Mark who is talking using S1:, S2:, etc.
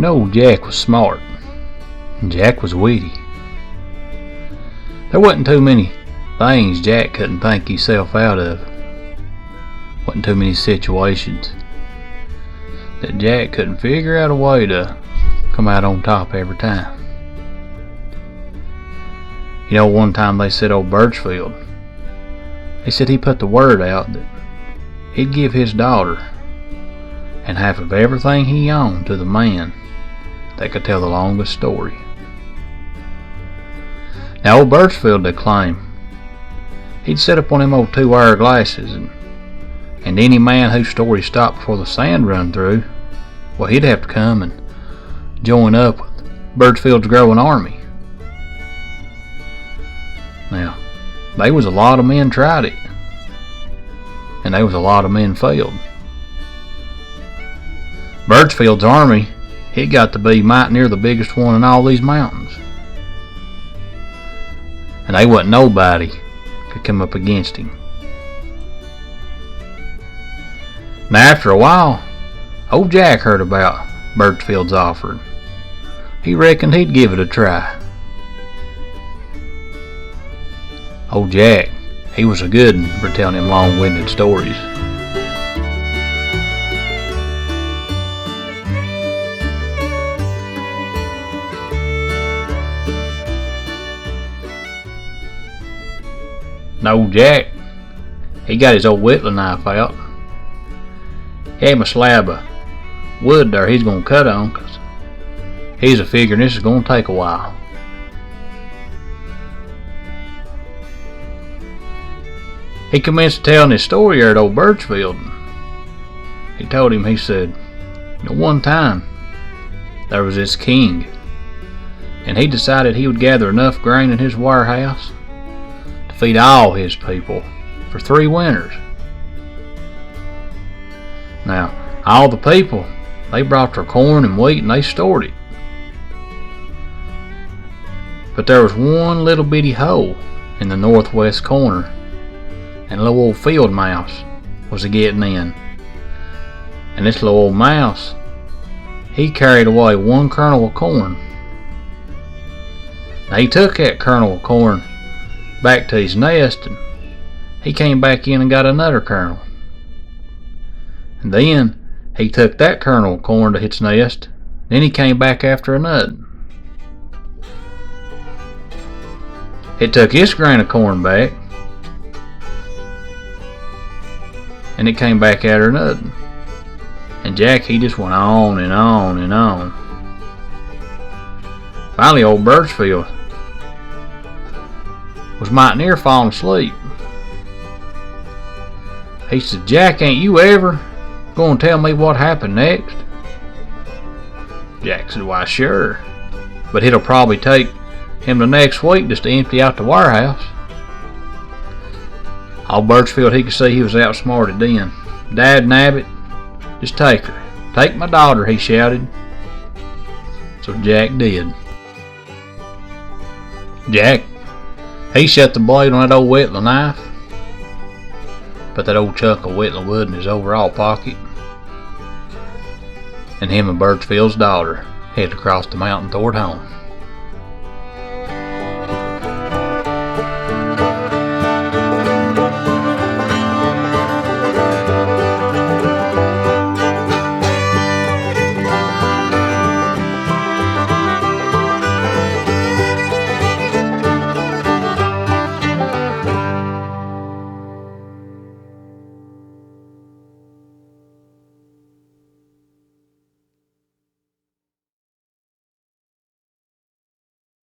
S1: know, Jack was smart, and Jack was witty. There wasn't too many things Jack couldn't think himself out of. Wasn't too many situations that Jack couldn't figure out a way to come out on top every time. You know, one time they said old Birchfield, they said he put the word out that he'd give his daughter and half of everything he owned to the man that could tell the longest story. Now old Birchfield, they claim, he'd set up one of them old 2-wire glasses, and any man whose story stopped before the sand run through, well, he'd have to come and join up with Birchfield's growing army. Now, they was a lot of men tried it, and there was a lot of men failed. Birchfield's army, it got to be mighty near the biggest one in all these mountains, and they wasn't nobody could come up against him. Now after a while, old Jack heard about Birchfield's offering. He reckoned he'd give it a try. Old Jack, he was a good one for telling him long-winded stories. And old Jack, he got his old whittling knife out. He had a slab of wood there he's going to cut on, because he's a figuring this is going to take a while. He commenced telling his story there at old Birchfield. He told him, he said, you know, one time there was this king, and he decided he would gather enough grain in his warehouse to feed all his people for 3 winters. Now, all the people, they brought their corn and wheat and they stored it. But there was one little bitty hole in the northwest corner, and a little old field mouse was a-getting in. And this little old mouse, he carried away 1 kernel of corn. Now he took that kernel of corn back to his nest, and he came back in and got another kernel. And then he took that kernel of corn to its nest, then he came back after another. It took his grain of corn back, and it came back after another. And Jack, he just went on and on and on. Finally, old Birchfield was mighty near falling asleep. He said, Jack, ain't you ever going to tell me what happened next? Jack said, why, sure, but it'll probably take him the next week just to empty out the warehouse. Old Birchfield, he could see he was outsmarted then. Dad nabbit, just take her. Take my daughter, he shouted. So Jack did. Jack, he shut the blade on that old whittling knife, put that old chunk of whittling wood in his overall pocket, and him and Birchfield's daughter headed across the mountain toward home.